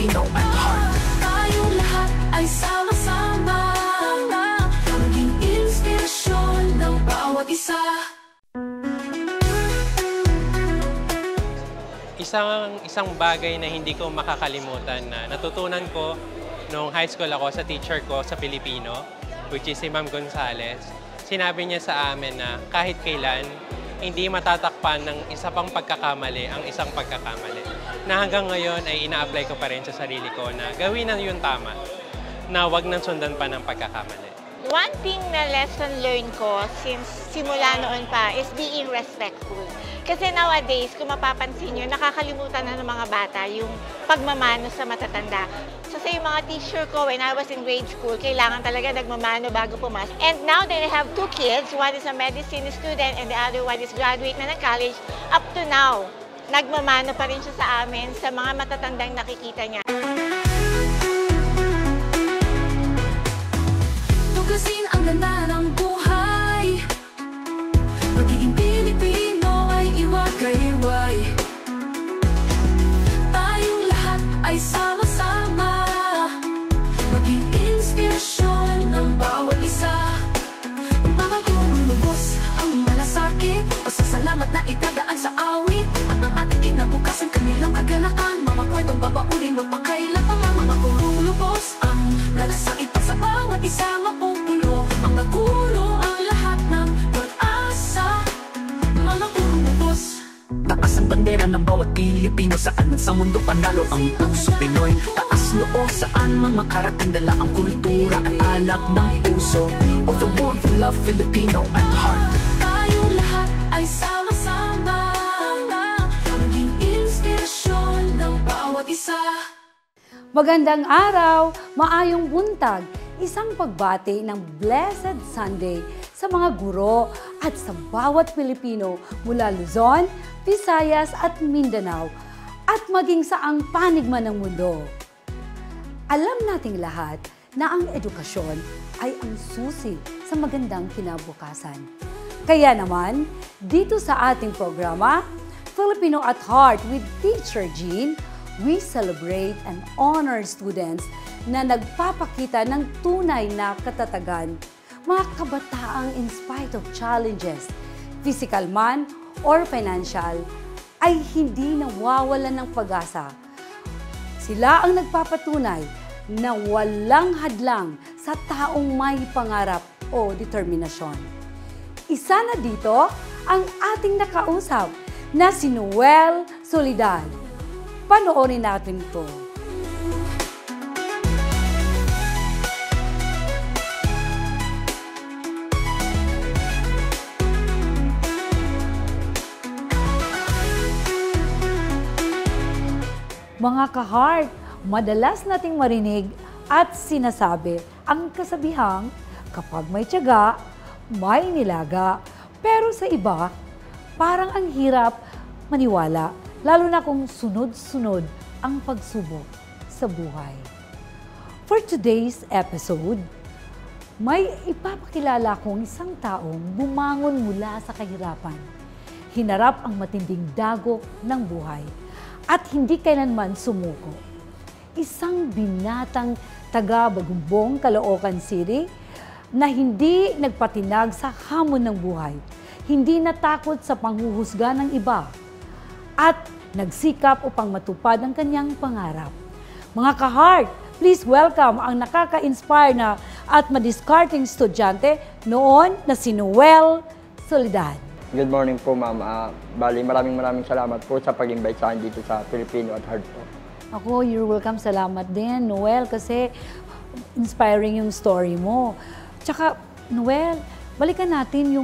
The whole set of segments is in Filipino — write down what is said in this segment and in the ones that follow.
Filipino at heart. Tayong lahat ay sama-sama, maging inspirasyon ng bawat isa. Isang bagay na hindi ko makakalimutan na natutunan ko nung high school ako sa teacher ko sa Filipino, which is si Ma'am Gonzales. Sinabi niya sa amin na kahit kailan, hindi matatakpan ng isa pang pagkakamali ang isang pagkakamali. Na hanggang ngayon ay ina-apply ko pa rin sa sarili ko na gawin na yung tama, na wag nang sundan pa ng pagkakamali. One thing na lesson learned ko since simula noon pa is being respectful. Kasi nowadays, kung mapapansin nyo, nakakalimutan na ng mga bata yung pagmamano sa matatanda. So sa yung mga teacher ko, when I was in grade school, kailangan talaga nagmamano bago pumasok. And now that I have two kids, one is a medicine student and the other one is graduate na ng college, up to now, nagmamano pa rin siya sa amin sa mga matatandang nakikita niya. Tugasin ang ganda ng buhay, magiging Pilipino ay iwagayway. Tayong lahat ay sama-sama, maging inspirasyon ng bawat isa. Mga gurong lubos ang malasakit, pasasalamat na itadaan sa awit. At ang ating kinabukasan, kanilang kaganakan, mga kwentong babaunin mapakailan pa nga. Mga gurong lubos ang malasakit pa sa bawat isa. Mapupulo ang nagulo ang lahat ng pag-asa. Mga gurong lubos. Taas ang bandera ng bawat Pilipino, saan man sa mundo panalo ang puso Pinoy. Taas noo saan man makarating, dala ang kultura at alak ng puso. Of the world we love Filipino at heart. Tayong lahat ay sama-sama, maging inspirasyon ng bawat isa. Magandang araw, maayong buntag, isang pagbati ng Blessed Sunday sa mga guro at sa bawat Pilipino mula Luzon, Visayas at Mindanao at maging saang panig man ng mundo. Alam nating lahat na ang edukasyon ay ang susi sa magandang kinabukasan. Kaya naman, dito sa ating programa, Filipino at Heart with Teacher Jean, we celebrate and honor students na nagpapakita ng tunay na katatagan, mga kabataang in spite of challenges, physical man or financial, ay hindi nawawalan ng pag-asa. Sila ang nagpapatunay na walang hadlang sa taong may pangarap o determinasyon. Isa na dito ang ating nakausap na si Noel Soledad. Panoorin natin ito. Mga ka-heart, madalas nating marinig at sinasabi ang kasabihang kapag may tiyaga, may nilaga. Pero sa iba, parang ang hirap maniwala, lalo na kung sunod-sunod ang pagsubok sa buhay. For today's episode, may ipapakilala kong isang taong bumangon mula sa kahirapan, hinarap ang matinding dagok ng buhay, at hindi kailanman sumuko. Isang binatang taga-Bagumbong, Caloocan City, na hindi nagpatinag sa hamon ng buhay, hindi natakot sa panghuhusga ng iba, at nagsikap upang matupad ang kanyang pangarap. Mga ka-heart, please welcome ang nakaka-inspire na at madiscarding estudyante noon na si Noel Soledad. Good morning po, ma'am. Bali, maraming salamat po sa pag-invite sa akin dito sa Filipino at Heart po. Ako, you're welcome. Salamat din, Noel, kasi inspiring yung story mo. Tsaka, Noel, balikan natin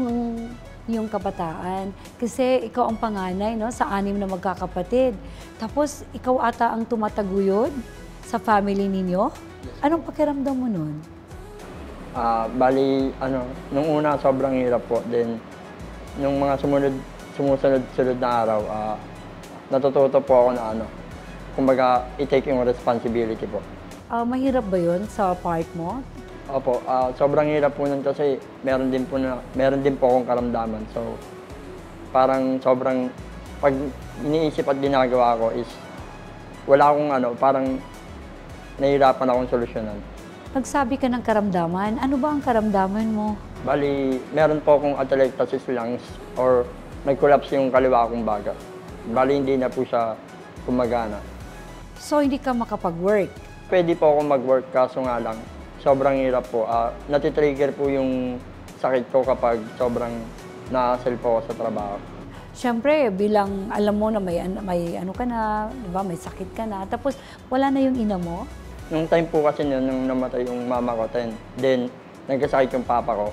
yung kabataan. Kasi ikaw ang panganay, no, sa 6 na magkakapatid. Tapos, ikaw ata ang tumataguyod sa family ninyo. Anong pakiramdam mo nun? Bali, nung una sobrang hirap po. Then, nung mga sumusunod na araw, natututo po ako na kumbaga, i-take yung responsibility po. Mahirap ba yun sa part mo? Opo, sobrang hirap po nun kasi meron din po akong karamdaman. So, parang sobrang, pag iniisip at ginagawa ko is, wala akong parang nahihirapan akong solusyonan. Nagsabi ka ng karamdaman. Ano ba ang karamdaman mo? Bali, meron po akong atelectasis lungs or nag-collapse yung kaliwa kong baga. Bali, hindi na po siya gumagana. So, hindi ka makapag-work. Pwede po ako mag-work kaso nga lang, sobrang hirap po. Natitrigger po yung sakit ko kapag sobrang na-hassle po ako sa trabaho. Siyempre, bilang alam mo na may ano ka na, di ba, may sakit ka na, tapos wala na yung ina mo? Nung time po kasi yun, nung namatay yung mama ko, then nagkasakit yung papa ko.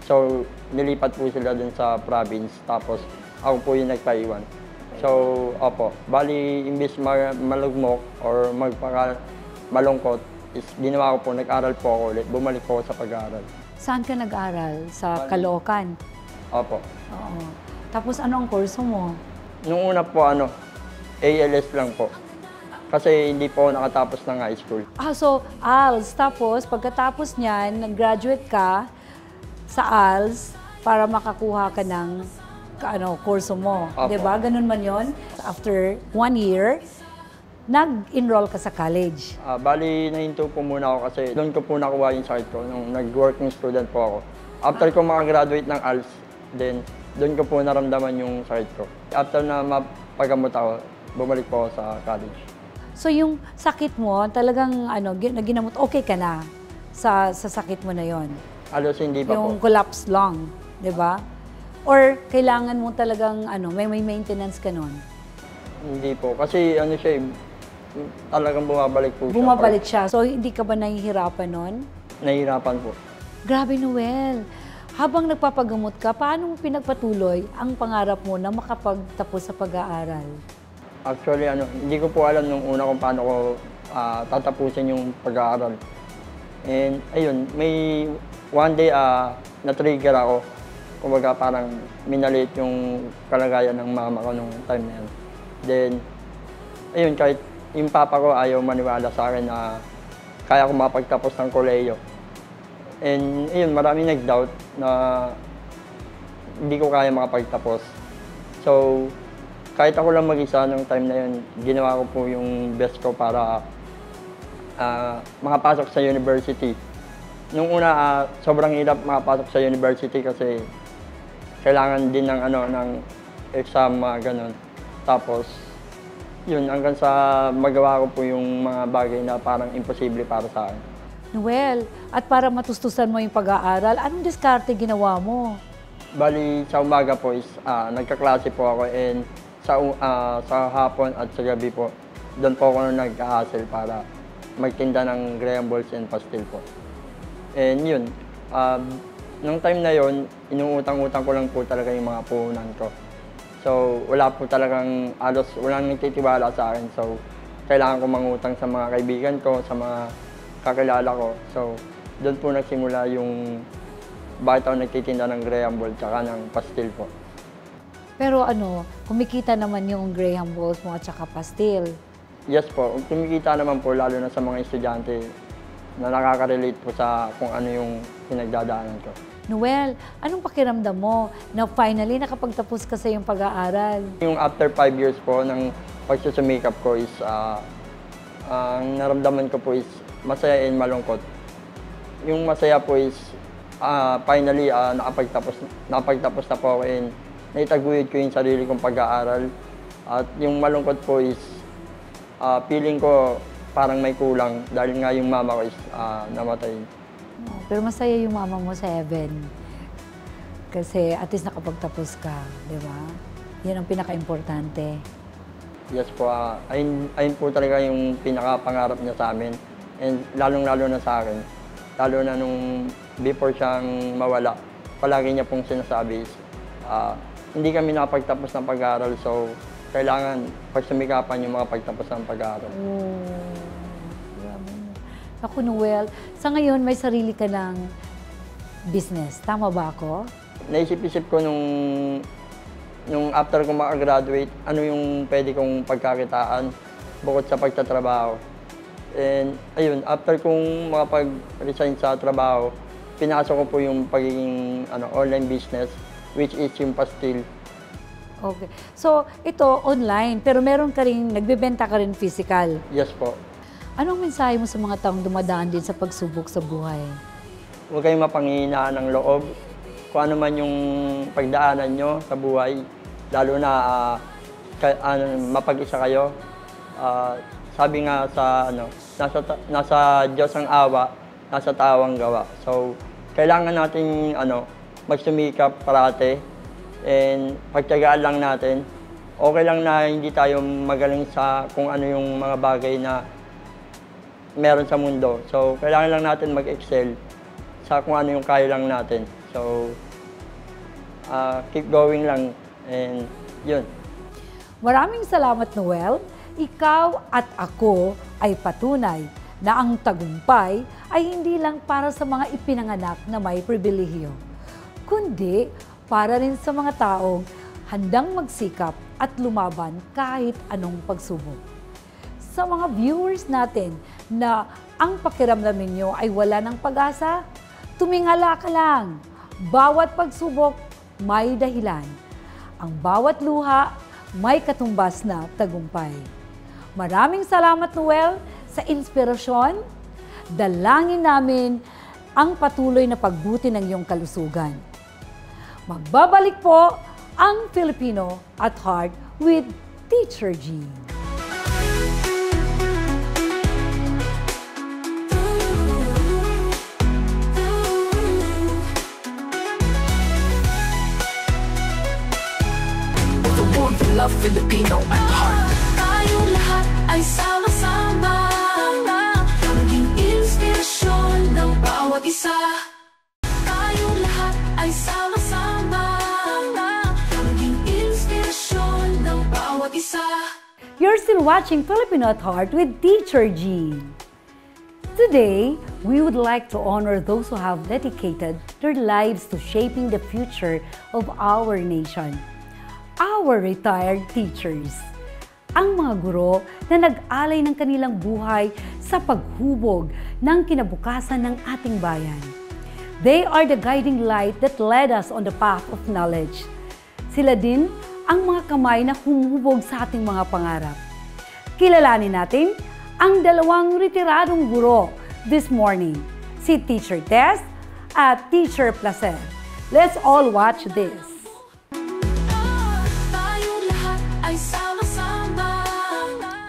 So, nilipat po sila dun sa province, tapos ako po yung nagpaiwan. So, opo, bali, imbis malugmok or malungkot, is ginawa ko po, nag-aral po ako ulit, bumalik po ako sa pag-aaral. Saan ka nag-aral? Sa Caloocan? Opo. Oo. Tapos ano ang kurso mo? Nung una po, ALS lang po. Kasi hindi po ako nakatapos ng high school. So ALS. Tapos pagkatapos niyan, nag-graduate ka sa ALS para makakuha ka ng kurso mo. Opo. Diba? Ganun man yon. After 1 year, nag-enroll ka sa college. Bali, nahinto po muna ako kasi doon ko po nakuha yung sakit ko nung nag-working student po ako. After ko makagraduate ng ALS, then doon ko po naramdaman yung sakit ko. After na mapagamot ako, bumalik po ako sa college. So yung sakit mo, talagang ginamot, okay ka na sa sakit mo na yon? Halos hindi pa Yung po. collapse lung, di ba? Or kailangan mo talagang may maintenance ka nun? Hindi po. Kasi talagang bumabalik po siya. Bumabalik siya. So hindi ka ba nahihirapan nun? Nahihirapan po. Grabe, Noel. Habang nagpapagamot ka, paano mo pinagpatuloy ang pangarap mo na makapagtapos sa pag-aaral? Actually, hindi ko po alam nung una kung paano ko tatapusin yung pag-aaral. And ayun, may one day na-trigger ako. Kumbaga parang minalit yung kalagayan ng mama ko nung time na yun. Then, ayun, kahit yung papa ko ayaw maniwala sa akin na kaya ko mapagtapos ng kolehiyo. And ayun, maraming nag-doubt na hindi ko kaya makapagtapos. So, kahit ako lang mag-isa nung time na yun, ginawa ko po yung best ko para makapasok sa university. Nung una, sobrang hirap makapasok sa university kasi kailangan din ng exam, ganun. Tapos, yun, hanggang sa magawa ko po yung mga bagay na parang imposible para sa akin. Noel, at para matustusan mo yung pag-aaral, anong diskarte ginawa mo? Bali, sa umaga po is nagkaklase po ako and sa hapon at sa gabi po, doon po ako nag-hustle para magtinda ng graham balls and pastil po. And yun, nung time na yun, inuutang-utang ko lang po talaga yung mga puhunan ko. So, wala po talagang walang nagtitiwala sa akin. So, kailangan ko mangutang sa mga kaibigan ko, sa mga kakilala ko. So, doon po nagsimula yung bakit ako nagtitinda ng graham ball tsaka ng pastil po. Pero kumikita naman yung graham balls mo at saka pastil. Yes po, kumikita naman po lalo na sa mga estudyante na nakaka-relate po sa kung ano yung pinagdadaanan ko. Noel, anong pakiramdam mo na finally nakapagtapos ka sa iyong pag-aaral? Yung after 5 years po ng pagsusumikap ko is, ang naramdaman ko po is masaya and malungkot. Yung masaya po is finally nakapagtapos na po ako and naitaguyod ko yung sarili kong pag-aaral. At yung malungkot po is feeling ko parang may kulang dahil nga yung mama ko is namatay. Pero masaya yung mama mo sa heaven. Kasi at least nakapagtapos ka, di ba? Yan ang pinaka-importante. Yes po, ayun po talaga yung pinaka-pangarap niya sa amin. And lalong-lalo na sa akin. Lalo na nung before siyang mawala, palagi niya pong sinasabi is, hindi kami nakapagtapos ng pag-aaral, so kailangan pagsumikapan yung mga pagtapos ng pag-aaral. Ako, Noel, sa ngayon may sarili ka ng business. Tama ba ako? Naisip-isip ko nung after ko makagraduate, ano yung pwede kong pagkakitaan bukod sa pagtatrabaho. And ayun, after kong makapag-resign sa trabaho, pinasok ko po yung pagiging online business, which is yung pastil. Okay. So, ito online, pero meron ka rin, nagbebenta ka rin physical. Yes po. Anong mensahe mo sa mga taong dumadaan din sa pagsubok sa buhay? Huwag kayong mapanghihinaan ng loob. Kung ano man yung pagdaanan nyo sa buhay, lalo na mapag-isa kayo. Sabi nga sa nasa Diyos ang awa, nasa tao ang gawa. So, kailangan nating magsumikap parate and pagtiyagaan lang natin. Okay lang na hindi tayo magaling sa kung ano yung mga bagay na meron sa mundo. So, kailangan lang natin mag-excel sa kung ano yung kaya lang natin. So, keep going lang and yun. Maraming salamat, Noel. Ikaw at ako ay patunay na ang tagumpay ay hindi lang para sa mga ipinanganak na may pribilehiyo, kundi para rin sa mga taong handang magsikap at lumaban kahit anong pagsubok. Sa mga viewers natin na ang pakiramdam ninyo ay wala ng pag-asa, tumingala ka lang. Bawat pagsubok may dahilan. Ang bawat luha may katumbas na tagumpay. Maraming salamat, Noel, sa inspirasyon. Dalangin namin ang patuloy na pagbuti ng iyong kalusugan. Magbabalik po ang Filipino at Heart with Teacher G. Love Filipino at heart. Tayong lahat ay sama-sama, maging inspirasyon ng bawat isa. Tayong lahat ay sama-sama, maging inspirasyon ng bawat isa. You're still watching Filipino at Heart with Teacher G. Today, we would like to honor those who have dedicated their lives to shaping the future of our nation. Our retired teachers. Ang mga guro na nag-alay ng kanilang buhay sa paghubog ng kinabukasan ng ating bayan. They are the guiding light that led us on the path of knowledge. Sila din ang mga kamay na humubog sa ating mga pangarap. Kilalanin natin ang dalawang retiradong guro this morning, si Teacher Tess at Teacher Placer. Let's all watch this.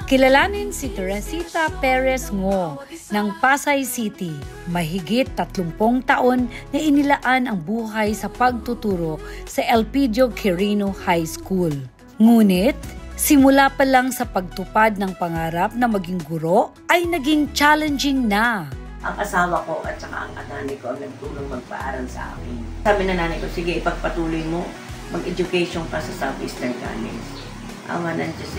Kilalanin si Teresita Perez Ngo ng Pasay City. Mahigit 30 taon na inilaan ang buhay sa pagtuturo sa Elpidio Quirino High School. Ngunit, simula pa lang sa pagtupad ng pangarap na maging guro ay naging challenging na. Ang asawa ko at saka ang nanay ko ang nagtulong magpaaral sa akin. Sabi na nanay ko, sige ipagpatuloy mo, mag-education ka sa Southeastern College. Awa ng Diyos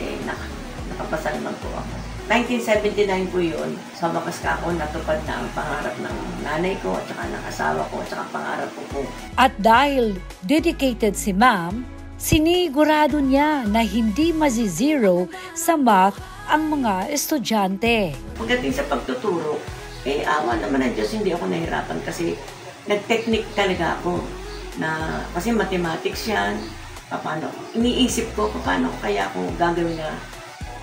nakapasa naman po ako. 1979 po yun, sa wakas ka ako natupad na ang pangarap ng nanay ko at saka ng asawa ko at saka pangarap ko po. At dahil dedicated si Ma'am, sinigurado niya na hindi mazi-zero sa math ang mga estudyante. Pagdating sa pagtuturo, awa naman ng Diyos, hindi ako nahirapan kasi nag-technique talaga ako na, kasi mathematics yan, paano, iniisip ko paano kaya ako gagawin na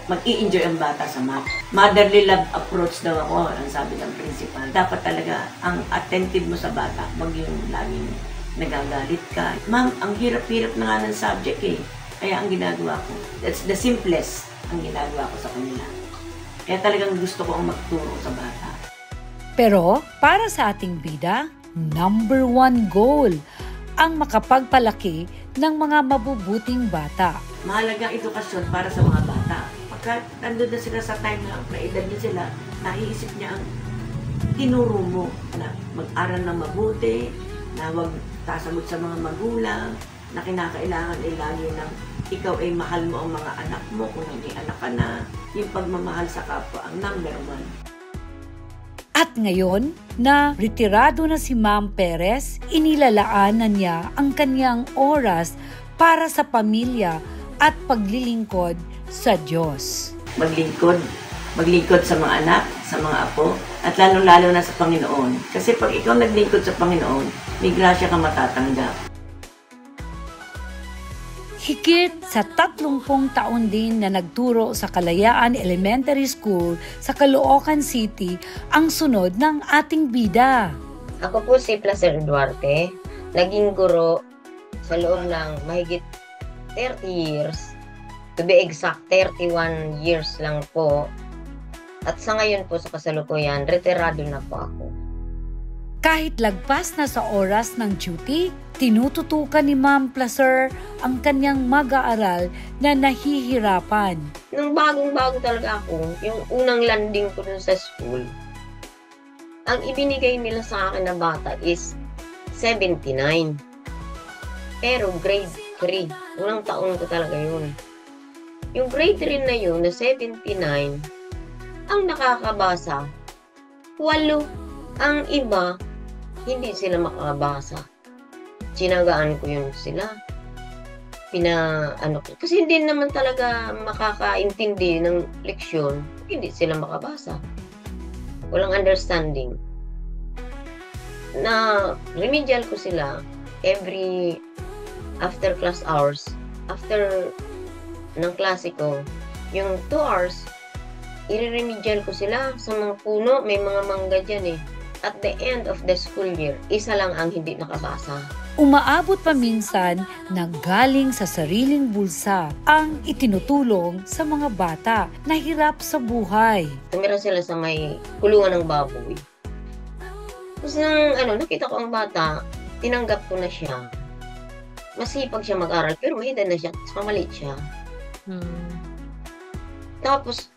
mag-i-enjoy ang bata sa math. Motherly love approach daw ako, ang sabi ng principal. Dapat talaga, ang attentive mo sa bata, wag yung laging nagagalit ka. Ma'am, ang hirap-hirap na nga ng subject Kaya ang ginagawa ko, that's the simplest ang ginagawa ko sa kanila. Kaya talagang gusto ko ang magturo sa bata. Pero, para sa ating bida, number 1 goal, ang makapagpalaki ng mga mabubuting bata. Mahalagang edukasyon para sa mga bata. Pagka nandun na sila sa time na edad na sila, naiisip niya ang tinuro mo na mag-aral ng mabuti, na huwag tasamot sa mga magulang, na kinakailangan ay lagi ng ikaw ay mahal mo ang mga anak mo kung naging anak ka na. Yung pagmamahal sa kapwa ang number 1. At ngayon, na retirado na si Ma'am Perez, inilalaanan niya ang kanyang oras para sa pamilya at paglilingkod sa Diyos. Maglingkod sa mga anak, sa mga apo, at lalong-lalo na sa Panginoon. Kasi pag ikaw naglingkod sa Panginoon, may grasya ka matatanggap. Higit sa 30 taon din na nagturo sa Kalayaan Elementary School sa Caloocan City ang sunod ng ating bida. Ako po si Placer Duarte, naging guro sa loob ng mahigit 30 years. To be exact, 31 years lang po. At sa ngayon po sa kasalukuyan, retirado na po ako. Kahit lagpas na sa oras ng duty, tinututukan ni Ma'am Placer ang kanyang mag-aaral na nahihirapan. Nung bagong-bago talaga ako, yung unang landing ko dun sa school, ang ibinigay nila sa akin na bata is 79. Pero grade 3, unang taon ko talaga yun. Yung grade 3 na yun, na 79, ang nakakabasa, 8. Ang iba, hindi sila makakabasa. Sinagaan ko yun sila. Kasi hindi naman talaga makakaintindi ng leksyon, hindi sila makabasa. Walang understanding. Na remedial ko sila every after class hours, after ng klase ko, yung 2 hours, i-remedial ko sila sa mga puno, may mga mangga dyan eh. At the end of the school year, isa lang ang hindi nakabasa. Umaabot pa minsan na galing sa sariling bulsa ang itinutulong sa mga bata na hirap sa buhay. Tumira sila sa may kulungan ng baboy. Tapos nang nakita ko ang bata, tinanggap ko na siya. Masipag siya mag-aral, pero may edad na siya, maliit siya. Tapos,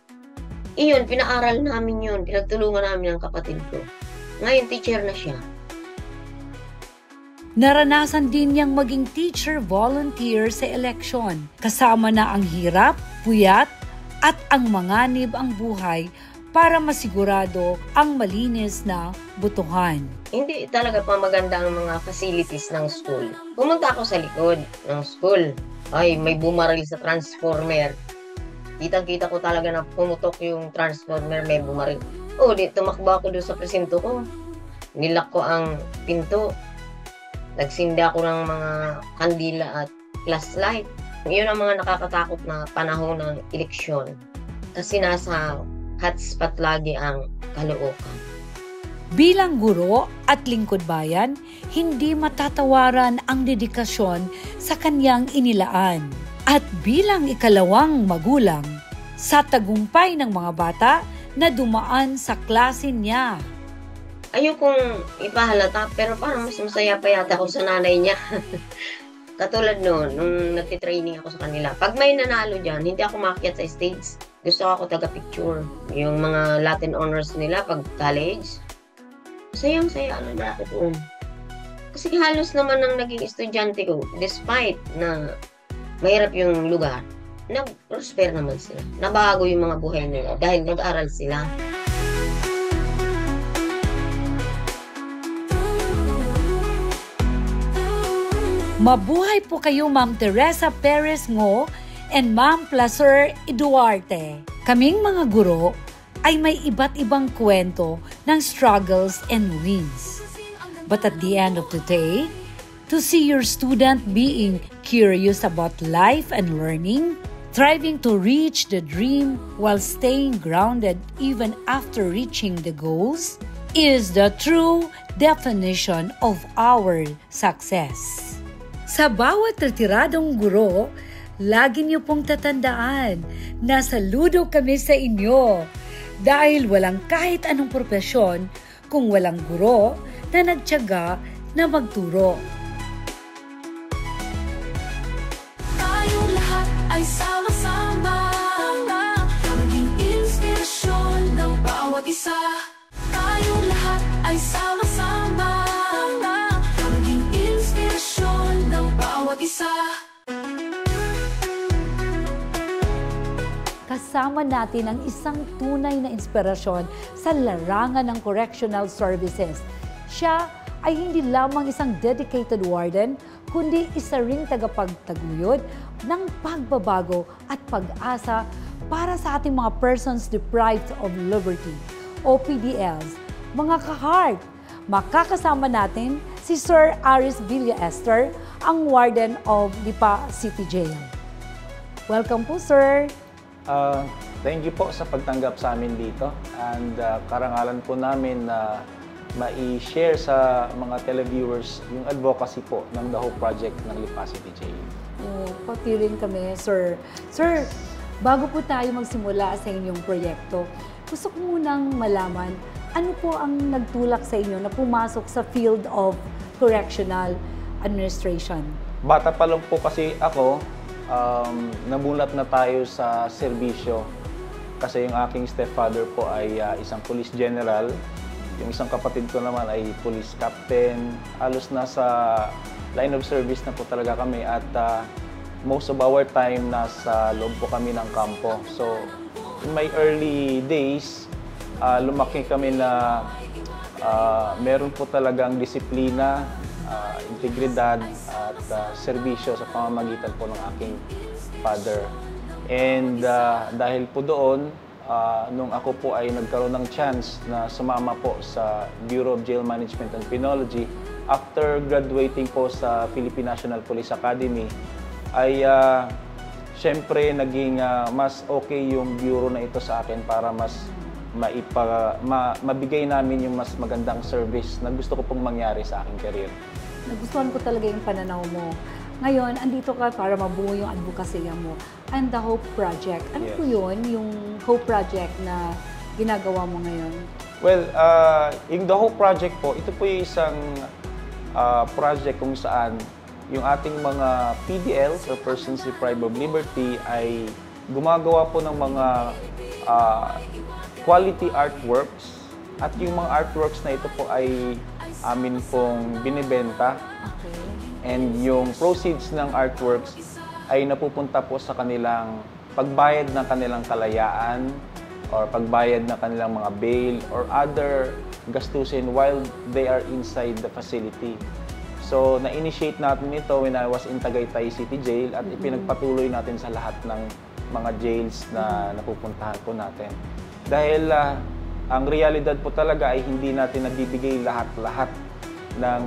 iyon, pinaaral namin yun. Pinagtulungan namin ang kapatid ko. Ngayon, teacher na siya. Naranasan din niyang maging teacher volunteer sa eleksyon. Kasama na ang hirap, puyat, at ang manganib ang buhay para masigurado ang malinis na butuhan. Hindi talaga pa maganda ang mga facilities ng school. Pumunta ako sa likod ng school. Ay, may bumaril sa transformer. Kitang-kita ko talaga na pumutok yung transformer, may bumaril. Di tumakbo ako doon sa presinto ko. Nilak ko ang pinto. Nagsinda ako ng mga kandila at flashlight. Yun ang mga nakakatakot na panahon ng eleksyon. Kasi nasa hotspot lagi ang Caloocan. Bilang guro at lingkod bayan, hindi matatawaran ang dedikasyon sa kanyang inilaan. At bilang ikalawang magulang, sa tagumpay ng mga bata na dumaan sa klase niya. Ayokong ipahalata, pero parang mas masaya pa yata ako sa nanay niya. Katulad noon, nung nagtitraining ako sa kanila. Pag may nanalo dyan, hindi ako makiat sa stage. Gusto ako taga-picture. Yung mga Latin honors nila pag college. Sayang-saya na ako doon. Kasi halos naman ang naging estudyante ko, despite na mahirap yung lugar, nag-prosper naman sila. Nabago yung mga buhay nila dahil nag-aral sila. Mabuhay po kayo, Ma'am Teresa Perez Ngo and Ma'am Placer Duarte. Kaming mga guro ay may iba't ibang kwento ng struggles and wins. But at the end of the day, to see your student being curious about life and learning, striving to reach the dream while staying grounded even after reaching the goals, is the true definition of our success. Sa bawat retiradong guro, lagi niyo pong tatandaan na saludo kami sa inyo dahil walang kahit anong propesyon kung walang guro na nagtiyaga na magturo. Tayong lahat ay sama-sama, maging inspirasyon ng bawat isa. Tayong lahat ay sama-sama, maging inspirasyon ng bawat isa. Kasama natin ang isang tunay na inspirasyon sa larangan ng correctional services. Siya ay hindi lamang isang dedicated warden, kundi isa ring tagapagtaguyod ng pagbabago at pag-asa para sa ating mga persons deprived of liberty, o PDLs. Mga ka-heart, makakasama natin si Sir Aris Villa Esther, ang Warden of Lipa City Jail. Welcome po, sir. Thank you po sa pagtanggap sa amin dito, and karangalan po namin na mai-share sa mga televiewers yung advocacy po ng The Hope Project ng Lipa City Jail. Pati rin kami, sir. Sir, bago po tayo magsimula sa inyong proyekto, gusto ko munang malaman, ano po ang nagtulak sa inyo na pumasok sa field of correctional administration? Bata pa lang po kasi ako, namulat na tayo sa serbisyo. Kasi yung aking stepfather po ay isang police general. Yung isang kapatid ko naman ay police captain. Halos nasa line of service na po talaga kami at most of our time nasa loob po kami ng kampo. So, in my early days, lumaki kami na meron po talagang disiplina, integridad at serbisyo sa pamamagitan po ng aking father. And dahil po doon, nung ako po ay nagkaroon ng chance na sumama po sa Bureau of Jail Management and Penology, after graduating po sa Philippine National Police Academy, ay syempre naging mas okay yung bureau na ito sa akin para mas mabigay namin yung mas magandang service na gusto ko pong mangyari sa aking career. Nagustuhan ko talaga yung pananaw mo. Ngayon, andito ka para mabuo yung advokasya mo. And the Hope Project. Ano po yun, yung Hope Project na ginagawa mo ngayon? Well, yung The Hope Project po, ito po yung isang project kung saan yung ating mga PDLs or persons deprived of liberty ay gumagawa po ng mga quality artworks. At yung mga artworks na ito po ay amin pong binibenta. Okay. And yung proceeds ng artworks ay napupunta po sa kanilang pagbayad ng kanilang kalayaan or pagbayad ng kanilang mga bail or other gastusin while they are inside the facility. So, na-initiate natin ito when I was in Tagaytay City Jail at ipinagpatuloy natin sa lahat ng mga jails na napupuntahan po natin. Dahil ang realidad po talaga ay hindi natin nabibigay lahat-lahat ng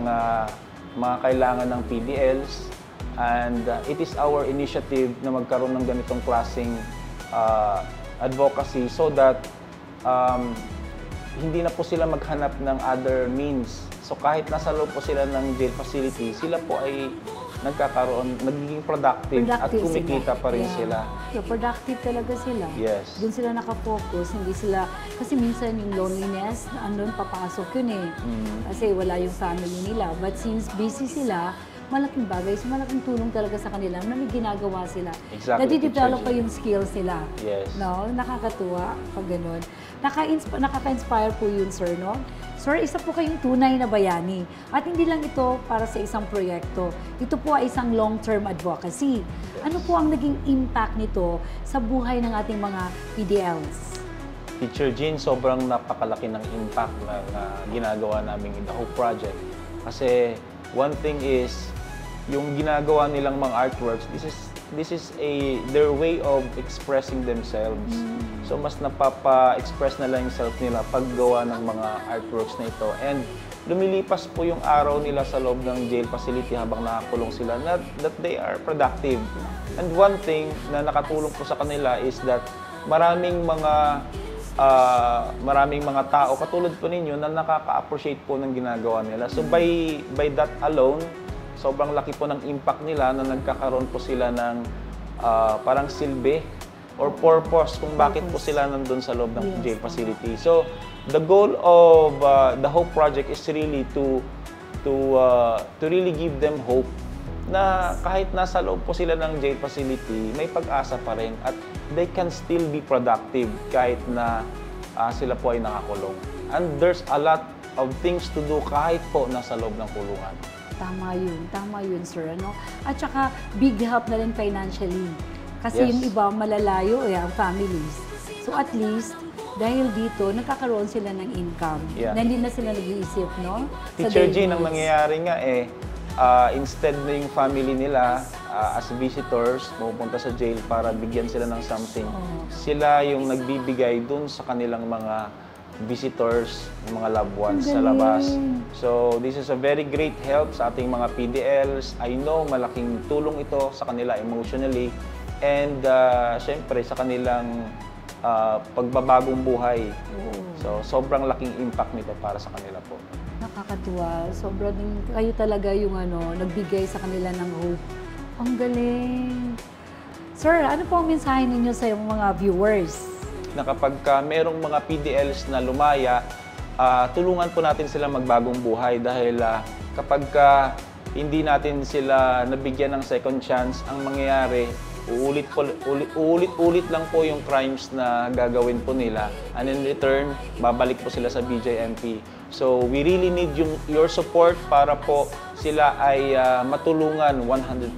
mga kailangan ng PDLs, and it is our initiative na magkaroon ng ganitong klaseng advocacy so that hindi na po sila maghanap ng other means. So kahit nasa loob po sila ng jail facility, sila po ay nagiging productive at kumikita pa rin sila. Yeah, productive talaga sila. Yes. Doon sila nakafocus, hindi sila, kasi minsan yung loneliness, andun papasok yun eh. Kasi wala yung family nila. But since busy sila, malaking bagay, so malaking tulong talaga sa kanila na may ginagawa sila. Exactly. Nadidevelop pa yung skills nila. Yes. No? Nakakatuwa pag ganun. Nakaka-inspire po yun, sir, no? Sir, isa po kayong tunay na bayani. At hindi lang ito para sa isang proyekto. Ito po ay isang long-term advocacy. Ano po ang naging impact nito sa buhay ng ating mga PDLs? Teacher Jean, sobrang napakalaki ng impact na ginagawa namin in the Hope Project. Kasi one thing is, yung ginagawa nilang mga artworks, this is their way of expressing themselves. So mas napapa-express na lang yung self nila paggawa ng mga artworks na ito. And lumilipas po yung araw nila sa loob ng jail facility habang nakakulong sila that they are productive. And one thing na nakatulong po sa kanila is that maraming mga tao katulad po ninyo na nakaka-appreciate po ng ginagawa nila. So by that alone, sobrang laki po ng impact nila na nagkakaroon po sila ng parang silbi or purpose kung bakit po sila nandun sa loob ng jail facility. So, the goal of the Hope Project is really to really give them hope na kahit nasa loob po sila ng jail facility, may pag-asa pa rin at they can still be productive kahit na sila po ay nakakulong. And there's a lot of things to do kahit po nasa loob ng kulungan. Tama yun, sir. Ano? At saka, big help na rin financially. Kasi yung iba malalayo ang families. So at least, dahil dito, nagkakaroon sila ng income. Na hindi na sila nag-iisip, no? Teacher Jean, ang nangyayari nga instead na yung family nila as visitors, pupunta sa jail para bigyan sila ng something, sila yung nagbibigay dun sa kanilang mga visitors, yung mga loved ones sa labas. So, this is a very great help sa ating mga PDLs. I know malaking tulong ito sa kanila emotionally and syempre sa kanilang pagbabagong buhay. So, sobrang laking impact nito para sa kanila po. Nakakatuwa. Sobrang kayo talaga yung nagbigay sa kanila ng hope. Ang galing. Sir, ano po ang mensahe ninyo sa mga viewers? Na kapag merong mga PDLs na lumaya, tulungan po natin sila magbagong buhay dahil kapag hindi natin sila nabigyan ng second chance, ang mangyayari, uulit-ulit lang po yung crimes na gagawin po nila, and in return, babalik po sila sa BJMP. So, we really need your support para po sila ay matulungan 100%.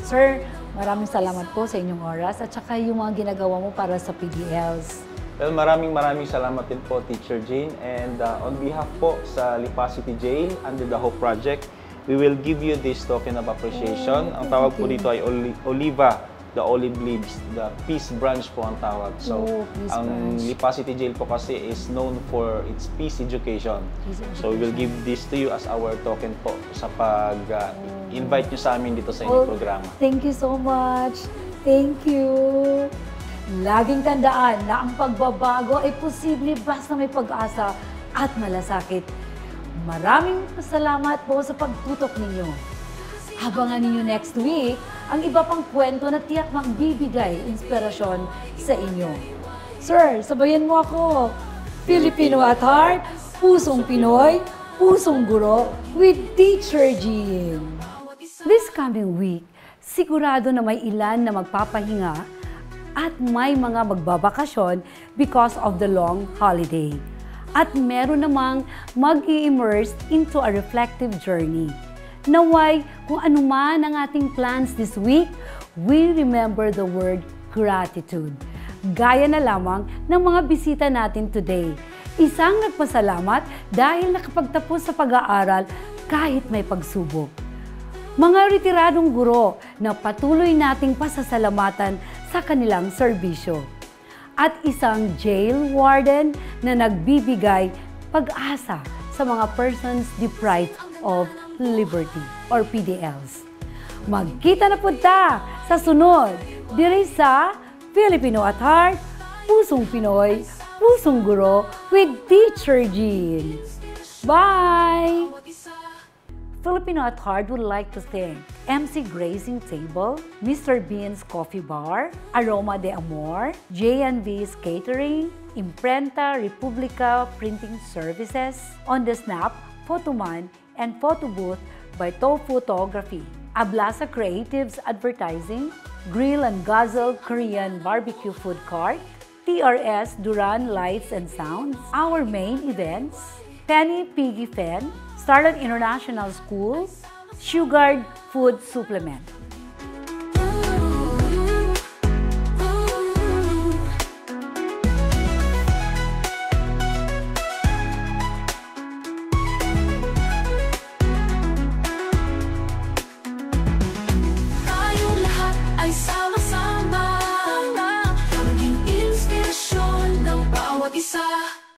Sir, maraming salamat po sa inyong oras at saka yung mga ginagawa mo para sa PDLs. Well, maraming salamat din po, Teacher Jane. And on behalf po sa Lipa City Jail under the Hope Project, we will give you this token of appreciation. Ang tawag po dito ay Oliva, the olive leaves, the peace branch po ang tawag. So, ang Lipa City Jail po kasi is known for its peace education. So, we will give this to you as our token po sa pag-invite nyo sa amin dito sa inyong programa. Thank you so much. Thank you. Laging tandaan na ang pagbabago ay posible basta may pag-asa at malasakit. Maraming salamat po sa pagtutok ninyo. Abangan ninyo next week ang iba pang kwento na tiyak magbibigay inspirasyon sa inyo. Sir, sabayan mo ako. Filipino at heart, pusong Pinoy, pusong guro with Teacher Jean. This coming week, sigurado na may ilan na magpapahinga at may mga magbabakasyon because of the long holiday. At meron namang mag-i-immerse into a reflective journey. Naway, kung ano man ang ating plans this week, we remember the word gratitude. Gaya na lamang ng mga bisita natin today. Isang nagpasalamat dahil nakapagtapos sa pag-aaral kahit may pagsubok. Mga retiradong guro na patuloy nating pasasalamatan sa kanilang serbisyo. At isang jail warden na nagbibigay pag-asa sa mga persons deprived of liberty or PDLs. Magkita na punta sa sunod diri sa Filipino at Heart, Pusong Pinoy, Pusong Guro with Teacher Jean. Bye! Filipino at Heart would like to thank MC Grazing Table, Mr. Bean's Coffee Bar, Aroma de Amor, J&V's Catering, Imprenta Republica Printing Services, On The Snap, Photoman, and Photo Booth by Photography, Ablasa Creatives Advertising, Grill and Guzzle Korean Barbecue Food Cart, TRS Duran Lights and Sounds, our main events, Penny Piggy Fen, Starlight International School, Sugared Food Supplement.